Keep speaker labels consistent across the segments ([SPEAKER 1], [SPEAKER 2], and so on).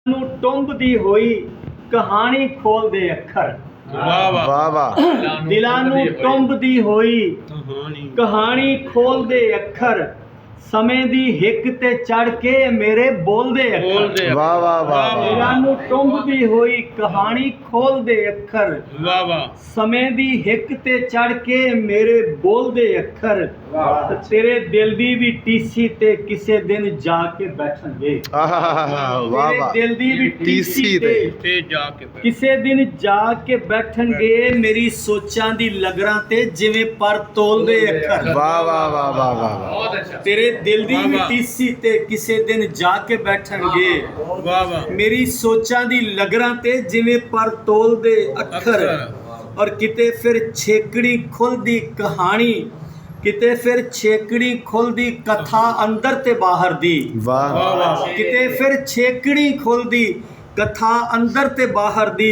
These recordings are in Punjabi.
[SPEAKER 1] ਨੂੰ ਟੁੰਬਦੀ ਹੋਈ ਕਹਾਣੀ ਖੋਲਦੇ ਅੱਖਰ।
[SPEAKER 2] ਵਾਹ ਵਾਹ ਵਾਹ।
[SPEAKER 1] ਦਿਲਾਂ ਨੂੰ ਟੁੰਬਦੀ ਹੋਈ ਕਹਾਣੀ ਖੋਲਦੇ ਅੱਖਰ। ਸਮੇਂ ਦੀ ਹਿੱਕ ਤੇ ਚੜ ਕੇ ਮੇਰੇ ਬੋਲਦੇ ਅੱਖਰ।
[SPEAKER 2] ਵਾਹ ਵਾਹ ਵਾਹ।
[SPEAKER 1] ਦਿਲਾਂ ਨੂੰ ਟੁੰਬਦੀ ਹੋਈ ਕਹਾਣੀ ਖੋਲਦੇ ਅੱਖਰ।
[SPEAKER 2] ਵਾਹ ਵਾਹ। ਸਮੇਂ
[SPEAKER 1] ਦੀ ਹਿੱਕ ਤੇ ਚੜ ਕੇ ਮੇਰੇ ਬੋਲਦੇ ਅੱਖਰ। ਤੇਰੇ ਦਿਲ ਦੀ ਵੀ ਟੀਸੀ ਤੇ ਕਿਸੇ ਦਿਨ ਜਾ ਕੇ ਬੈਠਣਗੇ।
[SPEAKER 2] ਵਾਹ ਵਾਹ।
[SPEAKER 1] ਦਿਲ ਦੀ ਵੀ ਟੀਸੀ
[SPEAKER 2] ਤੇ ਜਾ ਕੇ
[SPEAKER 1] ਕਿਸੇ ਦਿਨ ਜਾ ਕੇ ਬੈਠਣਗੇ। ਮੇਰੀ ਸੋਚਾਂ ਦੀ ਲਗਰਾਂ ਤੇ ਜਿਵੇਂ ਪਰ ਤੋਲਦੇ ਅੱਖਰ।
[SPEAKER 2] ਵਾਹ ਵਾਹ ਵਾਹ ਵਾਹ ਵਾਹ।
[SPEAKER 1] ਬਹੁਤ ਅੱਛਾ। ਤੇਰੇ ਦਿਲ ਦੀ ਵੀ ਟੀਸੀ ਤੇ ਕਿਸੇ ਦਿਨ ਜਾ ਕੇ ਬੈਠਣਗੇ।
[SPEAKER 2] ਵਾਹ ਵਾਹ।
[SPEAKER 1] ਮੇਰੀ ਸੋਚਾਂ ਦੀ ਲਗਰਾਂ ਤੇ ਜਿਵੇਂ ਪਰ ਤੋਲਦੇ ਅੱਖਰ। ਔਰ ਕਿਤੇ ਫਿਰ ਛੇਕੜੀ ਖੁੱਲਦੀ ਕਹਾਣੀ, ਕਿਤੇ ਫਿਰ ਛੇਕੜੀ ਖੁੱਲਦੀ ਕਥਾ ਅੰਦਰ ਤੇ ਬਾਹਰ ਦੀ।
[SPEAKER 2] ਵਾਹ ਵਾਹ।
[SPEAKER 1] ਕਿਤੇ ਫਿਰ ਛੇਕੜੀ ਖੁੱਲਦੀ ਕਥਾ ਅੰਦਰ ਤੇ ਬਾਹਰ ਦੀ।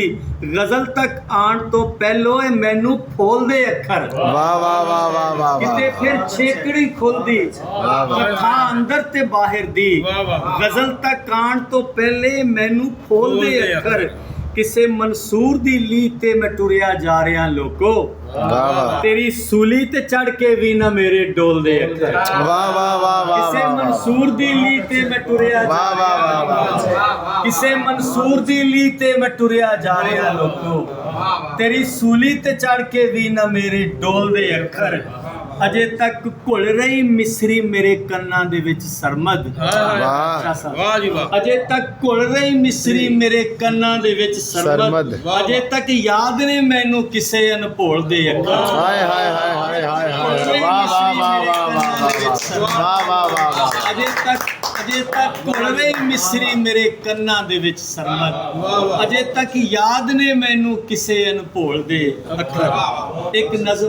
[SPEAKER 1] ਗਜ਼ਲ ਤੱਕ ਆਉਣ ਤੋਂ ਪਹਿਲੋਂ ਇਹ ਮੈਨੂੰ ਫੋਲਦੇ ਅੱਖਰ।
[SPEAKER 2] ਵਾਹ ਵਾਹ ਵਾਹ ਵਾਹ ਵਾਹ।
[SPEAKER 1] ਕਿਤੇ ਫਿਰ ਛੇਕੜੀ ਖੁੱਲਦੀ ਕਥਾ ਅੰਦਰ ਤੇ ਬਾਹਰ ਦੀ। ਗਜ਼ਲ ਤੱਕ ਆਉਣ ਤੋਂ ਪਹਿਲੇ ਮੈਨੂੰ ਫੋਲਦੇ ਅੱਖਰ। ਕਿਸੇ ਮਨਸੂਰ ਦੀ ਲੀਹ ਤੇ ਮੈਂ ਟੁਰਿਆ ਜਾ ਰਿਹਾ ਲੋਕੋ।
[SPEAKER 2] ਵਾਹ ਵਾਹ।
[SPEAKER 1] ਤੇਰੀ ਸੂਲੀ ਤੇ ਚੜ ਕੇ ਵੀ ਨਾ ਮੇਰੇ ਡੋਲਦੇ ਅੱਖਰ।
[SPEAKER 2] ਵਾਹ ਵਾਹ ਵਾਹ ਵਾਹ।
[SPEAKER 1] ਕਿਸੇ ਮਨਸੂਰ ਦੀ ਲੀਹ ਤੇ ਮੈਂ ਟੁਰਿਆ ਜਾ
[SPEAKER 2] ਵਾਹ ਵਾਹ ਵਾਹ।
[SPEAKER 1] ਕਿਸੇ ਮਨਸੂਰ ਦੀ ਲੀਹ ਤੇ ਮੈਂ ਟੁਰਿਆ ਜਾ ਰਿਹਾ ਲੋਕੋ। ਤੇਰੀ ਸੂਲੀ ਤੇ ਚੜ ਕੇ ਵੀ ਨਾ ਮੇਰੇ ਡੋਲਦੇ ਅੱਖਰ। ਅਜੇ ਤੱਕ ਘੁਲ ਰਹੀ ਮਿਸਰੀ ਮੇਰੇ ਕੰਨਾਂ ਦੇ ਵਿੱਚ ਸਰਮਦ।
[SPEAKER 2] ਵਾਹ ਜੀ ਵਾਹ।
[SPEAKER 1] ਅਜੇ ਤੱਕ ਘੁਲ ਰਹੀ ਮਿਸਰੀ ਮੇਰੇ ਕੰਨਾਂ ਦੇ ਵਿੱਚ ਸਰਮਦ। ਅਜੇ ਤੱਕ ਯਾਦ ਨੇ ਮੈਨੂੰ ਕਿਸੇ ਅਨਭੋਲ ਦੇ ਅੱਖਰ।
[SPEAKER 2] ਹਾਏ ਹਾਏ ਹਾਏ ਹਾਏ ਹਾਏ ਹਾਏ। ਵਾਹ ਵਾਹ ਵਾਹ ਵਾਹ ਵਾਹ ਵਾਹ ਵਾਹ।
[SPEAKER 1] ਅਜੇ ਤੱਕ ਘੁਲ ਰਹੀ ਮਿਸਰੀ ਮੇਰੇ ਕੰਨਾਂ ਦੇ ਵਿੱਚ ਸਰਮਦ। ਅਜੇ ਤੱਕ ਯਾਦ ਨੇ ਮੈਨੂੰ ਕਿਸੇ ਅਨਭੋਲ ਦੇ ਅੱਖਰ। ਇੱਕ ਨਜ਼ਮ